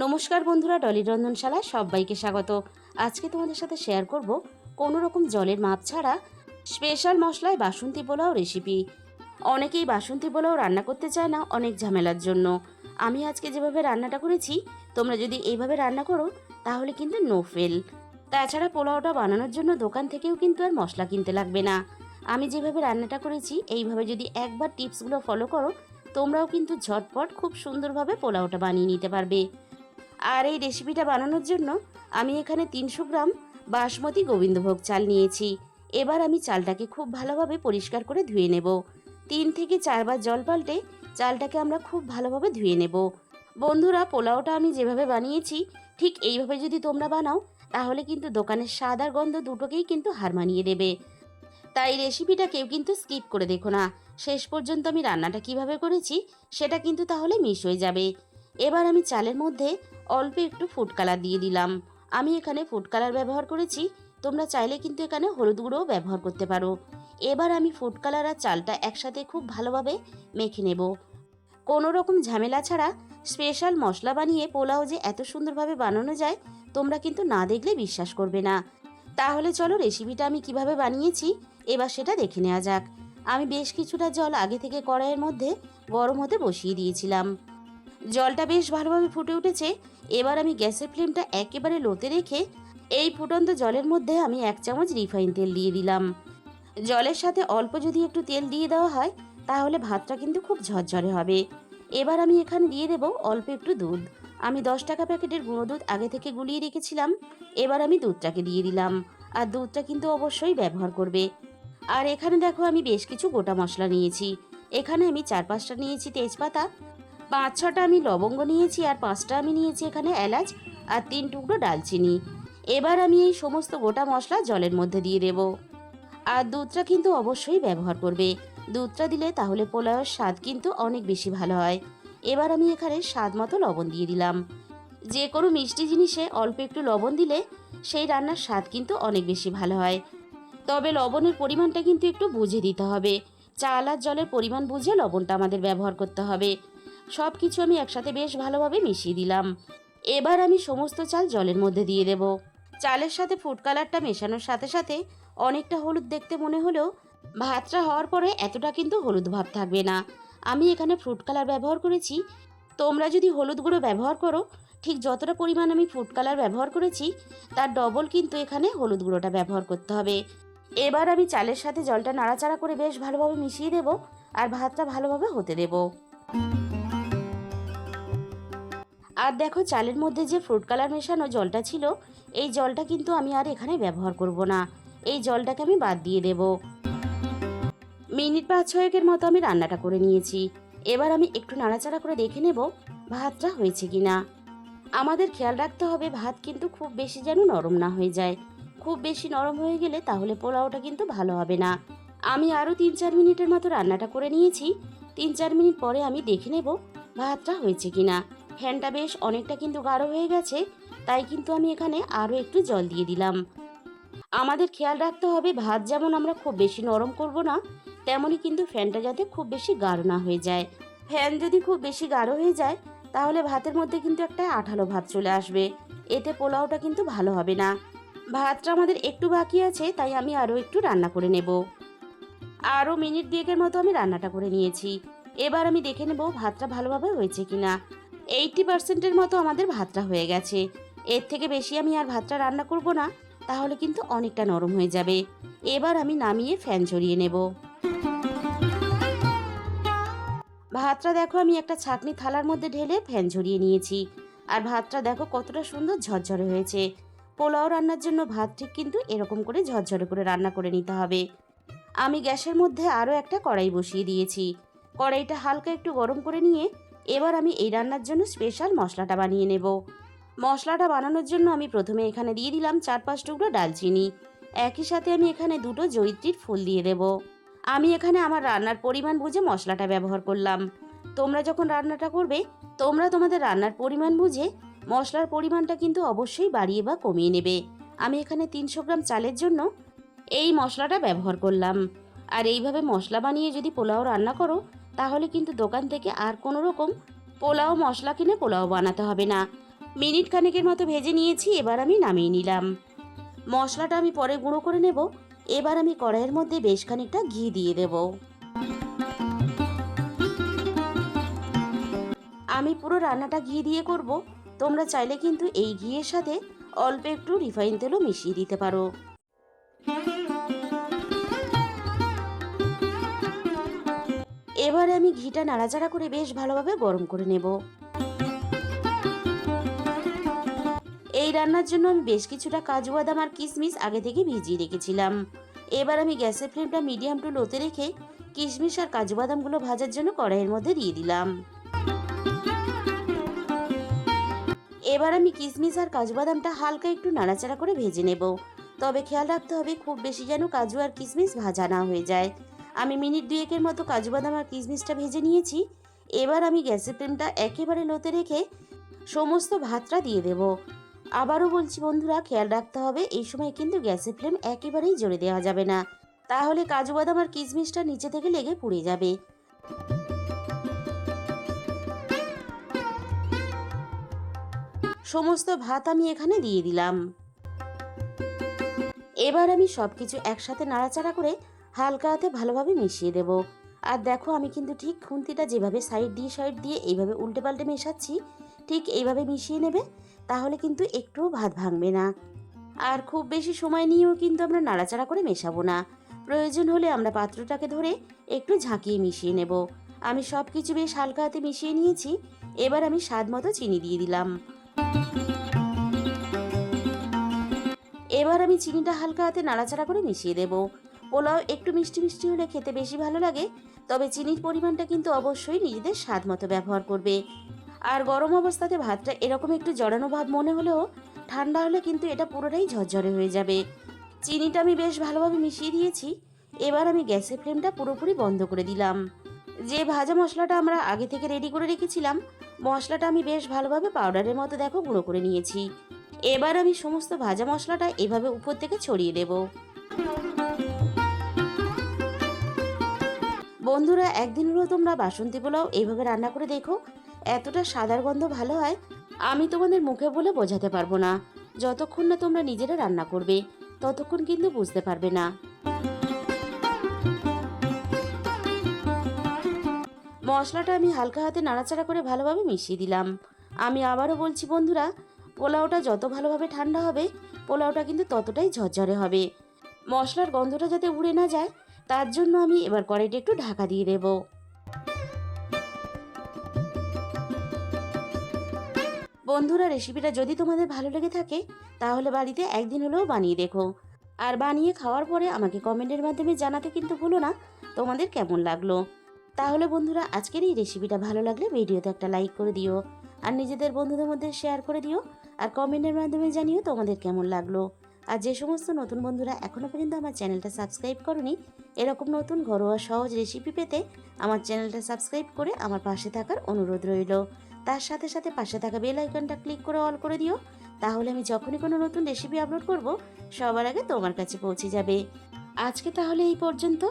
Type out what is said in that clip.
নমস্কার বন্ধুরা, ডলি রন্ধনশালা সবাইকে স্বাগত। আজকে তোমাদের সাথে শেয়ার করব কোনো রকম জলের মাপ ছাড়া স্পেশাল মশলায় বাসন্তী পোলাও রেসিপি। অনেকেই বাসন্তী পোলাও রান্না করতে চায় না অনেক ঝামেলার জন্য। আমি আজকে যেভাবে রান্নাটা করেছি, তোমরা যদি এইভাবে রান্না করো তাহলে কিন্তু নো ফেল। তাছাড়া পোলাওটা বানানোর জন্য দোকান থেকেও কিন্তু আর মশলা কিনতে লাগবে না। আমি যেভাবে রান্নাটা করেছি এইভাবে যদি একবার টিপসগুলো ফলো করো, তোমরাও কিন্তু ঝটপট খুব সুন্দরভাবে পোলাওটা বানিয়ে নিতে পারবে। আর এই রেসিপিটা বানানোর জন্য আমি এখানে 300 গ্রাম বাসমতি গোবিন্দভোগ চাল নিয়েছি। এবার আমি চালটাকে খুব ভালোভাবে পরিষ্কার করে ধুয়ে নেব। 3 থেকে 4 বার জল পাল্টে চালটাকে আমরা খুব ভালোভাবে ধুয়ে নেব। বন্ধুরা, পোলাওটা আমি যেভাবে বানিয়েছি ঠিক এইভাবে যদি তোমরা বানাও তাহলে কিন্তু দোকানের স্বাদ আর গন্ধ দুটোকেই কিন্তু হার মানিয়ে দেবে। তাই রেসিপিটা কেউ কিন্তু স্কিপ করে দেখো না, শেষ পর্যন্ত আমি রান্নাটা কিভাবে করেছি সেটা কিন্তু তাহলে মিস হয়ে যাবে। এবার আমি চালের মধ্যে অল্প একটু ফুড কালার দিয়ে দিলাম। আমি এখানে ফুড কালার ব্যবহার করেছি, তোমরা চাইলে কিন্তু এখানে হলুদ গুঁড়োও ব্যবহার করতে পারো। এবার আমি ফুড কালার আর চালটা একসাথে খুব ভালোভাবে মেখে নেব। কোনো রকম ঝামেলা ছাড়া স্পেশাল মশলা বানিয়ে পোলাও যে এত সুন্দরভাবে বানানো যায় তোমরা কিন্তু না দেখলে বিশ্বাস করবে না। তাহলে চলো রেসিপিটা আমি কিভাবে বানিয়েছি এবার সেটা দেখে নেওয়া যাক। আমি বেশ কিছুটা জল আগে থেকে কড়াইয়ের মধ্যে গরম হতে বসিয়ে দিয়েছিলাম। জলটা বেশ ভালোভাবে ফুটে উঠেছে। এবার আমি গ্যাসের ফ্লেমটা একেবারে লোতে রেখে এই ফুটন্ত জলের মধ্যে আমি 1 চামচ রিফাইন তেল দিয়ে দিলাম। জলের সাথে অল্প যদি একটু তেল দিয়ে দেওয়া হয় তাহলে ভাতটা কিন্তু খুব ঝরঝরে হবে। এবার আমি এখানে দিয়ে দেব অল্প একটু দুধ। আমি 10 টাকা প্যাকেটের গুঁড়ো দুধ আগে থেকে গুলিয়ে রেখেছিলাম। এবার আমি দুধটাকে দিয়ে দিলাম, আর দুধটা কিন্তু অবশ্যই ব্যবহার করবে। আর এখানে দেখো আমি বেশ কিছু গোটা মশলা নিয়েছি। এখানে আমি 4-5টা নিয়েছি তেজপাতা, 5-6টা আমি লবঙ্গ নিয়েছি, আর 5টা আমি নিয়েছি এখানে এলাচ, আর 3 টুকরো ডালচিনি। এবার আমি এই সমস্ত গোটা মশলা জলের মধ্যে দিয়ে দেব। আর দুধটা কিন্তু অবশ্যই ব্যবহার করবে। দুধটা দিলে তাহলে পোলাওয়ের স্বাদ কিন্তু অনেক বেশি ভালো হয়। এবার আমি এখানে স্বাদ মতো লবণ দিয়ে দিলাম। যে কোনো মিষ্টি জিনিসে অল্প একটু লবণ দিলে সেই রান্নার স্বাদ কিন্তু অনেক বেশি ভালো হয়। তবে লবণের পরিমাণটা কিন্তু একটু বুঝে দিতে হবে। চাল আর জলের পরিমাণ বুঝে লবণটা আমাদের ব্যবহার করতে হবে। সব কিছু আমি একসাথে বেশ ভালোভাবে মিশিয়ে দিলাম। এবার আমি সমস্ত চাল জলের মধ্যে দিয়ে দেব। চালের সাথে ফুড কালারটা মেশানোর সাথে সাথে অনেকটা হলুদ দেখতে মনে হলেও ভাতটা হওয়ার পরে এতটা কিন্তু হলুদ ভাব থাকবে না। আমি এখানে ফুড কালার ব্যবহার করেছি। তোমরা যদি হলুদ গুঁড়ো ব্যবহার করো, ঠিক যতটা পরিমাণ আমি ফুড কালার ব্যবহার করেছি তার ডবল কিন্তু এখানে হলুদ গুঁড়োটা ব্যবহার করতে হবে। এবার আমি চালের সাথে জলটা নাড়াচাড়া করে বেশ ভালোভাবে মিশিয়ে দেব, আর ভাতটা ভালোভাবে হতে দেব। আর দেখো, চালের মধ্যে যে ফ্রুট কালার মেশানো জলটা ছিল এই জলটা কিন্তু আমি আর এখানে ব্যবহার করব না। এই জলটাকে আমি বাদ দিয়ে দেব। মিনিট 5-6 মতো আমি রান্নাটা করে নিয়েছি। এবার আমি একটু নাড়াচাড়া করে দেখে নেব ভাতটা হয়েছে কিনা। আমাদের খেয়াল রাখতে হবে ভাত কিন্তু খুব বেশি যেন নরম না হয়ে যায়। খুব বেশি নরম হয়ে গেলে তাহলে পোলাওটা কিন্তু ভালো হবে না। আমি আরও 3-4 মিনিটের মতো রান্নাটা করে নিয়েছি। 3-4 মিনিট পরে আমি দেখে নেব ভাতটা হয়েছে কিনা। ফ্যানটা বেশ অনেকটা কিন্তু গাঢ় হয়ে গেছে, তাই কিন্তু আমি এখানে আরও একটু জল দিয়ে দিলাম। আমাদের খেয়াল রাখতে হবে ভাত যেমন আমরা খুব বেশি নরম করব না, তেমনই কিন্তু ফ্যানটা যাতে খুব বেশি গাঢ় না হয়ে যায়। ফ্যান যদি খুব বেশি গাঢ় হয়ে যায় তাহলে ভাতের মধ্যে কিন্তু একটা আঠালো ভাব চলে আসবে। এতে পোলাওটা কিন্তু ভালো হবে না। ভাতটা আমাদের একটু বাকি আছে, তাই আমি আরও একটু রান্না করে নেব। আরও মিনিট 2 মতো আমি রান্নাটা করে নিয়েছি। এবার আমি দেখে নেব ভাতটা ভালোভাবে হয়েছে কিনা। 80% মতো আমাদের ভাতটা হয়ে গেছে। এর থেকে বেশি আমি আর ভাতটা রান্না করব না, তাহলে কিন্তু অনেকটা নরম হয়ে যাবে। এবার আমি নামিয়ে ফ্যান ঝরিয়ে নেব। ভাতটা দেখো আমি একটা ছাঁকনি থালার মধ্যে ঢেলে ফ্যান ঝরিয়ে নিয়েছি। আর ভাতটা দেখো কতটা সুন্দর ঝরঝরে হয়েছে। পোলাও রান্নার জন্য ভাত ঠিক কিন্তু এরকম করে ঝরঝরে করে রান্না করে নিতে হবে। আমি গ্যাসের মধ্যে আরও একটা কড়াই বসিয়ে দিয়েছি। কড়াইটা হালকা একটু গরম করে নিয়ে এবার আমি এই রান্নার জন্য স্পেশাল মশলাটা বানিয়ে নেব। মশলাটা বানানোর জন্য আমি প্রথমে এখানে দিয়ে দিলাম 4-5 টুকরো ডালচিনি। একই সাথে আমি এখানে 2টো জয়িত্রীর ফুল দিয়ে দেব। আমি এখানে আমার রান্নার পরিমাণ বুঝে মশলাটা ব্যবহার করলাম। তোমরা যখন রান্নাটা করবে তোমরা তোমাদের রান্নার পরিমাণ বুঝে মশলার পরিমাণটা কিন্তু অবশ্যই বাড়িয়ে বা কমিয়ে নেবে। আমি এখানে 300 গ্রাম চালের জন্য এই মশলাটা ব্যবহার করলাম। আর এইভাবে মশলা বানিয়ে যদি পোলাও রান্না করো তাহলে কিন্তু দোকান থেকে আর কোনো রকম পোলাও মশলা কিনে পোলাও বানাতে হবে না। মিনিট খানেকের মতো ভেজে নিয়েছি, এবার আমি নামিয়ে নিলাম। মশলাটা আমি পরে গুঁড়ো করে নেব। এবার আমি কড়াইয়ের মধ্যে বেশ খানিকটা ঘি দিয়ে দেব। আমি পুরো রান্নাটা ঘি দিয়ে করব। তোমরা চাইলে কিন্তু এই ঘিয়ের সাথে অল্প একটু রিফাইন তেলও মিশিয়ে দিতে পারো। এবারে আমি ঘিটা নাড়াচাড়া করে বেশ ভালোভাবে গরম করে নেব। এই রান্নার জন্য আমি বেশ কিছুটা কাজু বাদাম আর কিশমিশ আগে থেকে ভিজিয়ে রেখেছিলাম। এবার আমি গ্যাসের ফ্লেমটা মিডিয়াম টু লোতে রেখে কিশমিশ আর কাজু বাদামগুলো ভাজার জন্য কড়াইয়ের মধ্যে দিয়ে দিলাম। এবার আমি কিশমিশ আর কাজু বাদামটা হালকা একটু নাড়াচাড়া করে ভেজে নেব। তবে খেয়াল রাখতে হবে খুব বেশি যেন কাজু আর কিশমিশ ভাজা না হয়ে যায়। আমি মিনিট দুয়েকের মতো কাজু বাদাম আর কিশমিশটা ভেজে নিয়েছি। এবার আমি গ্যাসের ফ্লেমটা একেবারে লোতে রেখে সমস্ত ভাতটা দিয়ে দেব। আবারও বলছি বন্ধুরা, খেয়াল রাখতে হবে এই সময় কিন্তু গ্যাসের ফ্লেম একেবারেই জোরে দেওয়া যাবে না, তাহলে কাজু বাদাম আর কিশমিশটা নিচে থেকে লেগে পুড়ে যাবে। সমস্ত ভাত আমি এখানে দিয়ে দিলাম। এবার আমি সবকিছু একসাথে নাড়াচাড়া করে হালকা হাতে ভালোভাবে মিশিয়ে দেব। আর দেখো, আমি কিন্তু ঠিক খুন্তিটা যেভাবে সাইড দিয়ে এইভাবে উল্টে পাল্টে মেশাচ্ছি, ঠিক এইভাবে মিশিয়ে নেবে, তাহলে কিন্তু একটুও ভাত ভাঙবে না। আর খুব বেশি সময় নিয়েও কিন্তু আমরা নাড়াচাড়া করে মেশাবো না। প্রয়োজন হলে আমরা পাত্রটাকে ধরে একটু ঝাঁকিয়ে মিশিয়ে নেব। আমি সব কিছু বেশ হালকা হাতে মিশিয়ে নিয়েছি। এবার আমি স্বাদ মতো চিনি দিয়ে দিলাম। এবার আমি চিনিটা হালকা হাতে নাড়াচাড়া করে মিশিয়ে দেব। পোলাও একটু মিষ্টি মিষ্টি হলে খেতে বেশি ভালো লাগে, তবে চিনির পরিমাণটা কিন্তু অবশ্যই নিজেদের স্বাদ মতো ব্যবহার করবে। আর গরম অবস্থাতে ভাতটা এরকম একটু জড়ানো ভাব মনে হলেও ঠান্ডা হলে কিন্তু এটা পুরোটাই ঝরঝরে হয়ে যাবে। চিনিটা আমি বেশ ভালোভাবে মিশিয়ে দিয়েছি। এবার আমি গ্যাসের ফ্লেমটা পুরোপুরি বন্ধ করে দিলাম। যে ভাজা মশলাটা আমরা আগে থেকে রেডি করে রেখেছিলাম, মশলাটা আমি বেশ ভালোভাবে পাউডারের মতো দেখো গুঁড়ো করে নিয়েছি। এবার আমি সমস্ত ভাজা মশলাটা এভাবে উপর থেকে ছড়িয়ে দেব। বন্ধুরা, একদিন হলো তোমরা বাসন্তী পোলাও এইভাবে রান্না করে দেখো, এতটা সাদার গন্ধ ভালো হয় আমি তোমাদের মুখে বলে বোঝাতে পারবো না। যতক্ষণ না তোমরা নিজেরা রান্না করবে ততক্ষণ কিন্তু বুঝতে পারবে না। মশলাটা আমি হালকা হাতে নাড়াচাড়া করে ভালোভাবে মিশিয়ে দিলাম। আমি আবারও বলছি বন্ধুরা, পোলাওটা যত ভালোভাবে ঠান্ডা হবে পোলাওটা কিন্তু ততটাই ঝরঝরে হবে। মশলার গন্ধটা যাতে উড়ে না যায় তার জন্য আমি এবার কড়াইটা একটু ঢাকা দিয়ে দেব। বন্ধুরা, রেসিপিটা যদি তোমাদের ভালো লেগে থাকে তাহলে বাড়িতে একদিন হলেও বানিয়ে দেখো। আর বানিয়ে খাওয়ার পরে আমাকে কমেন্টের মাধ্যমে জানাতে কিন্তু ভুলো না তোমাদের কেমন লাগলো। তাহলে বন্ধুরা, আজকের এই রেসিপিটা ভালো লাগলে ভিডিওতে একটা লাইক করে দিও, আর নিজেদের বন্ধুদের মধ্যে শেয়ার করে দিও, আর কমেন্টের মাধ্যমে জানিও তোমাদের কেমন লাগলো। আর যে সমস্ত নতুন বন্ধুরা এখনও পর্যন্ত আমার চ্যানেলটা সাবস্ক্রাইব করনি, এরকম নতুন ঘরোয়া সহজ রেসিপি পেতে আমার চ্যানেলটা সাবস্ক্রাইব করে আমার পাশে থাকার অনুরোধ রইল। তার সাথে সাথে পাশে থাকা বেল আইকনটা ক্লিক করে অল করে দিও, তাহলে আমি যখনই কোনো নতুন রেসিপি আপলোড করব সবার আগে তোমার কাছে পৌঁছে যাবে। আজকে তাহলে এই পর্যন্ত।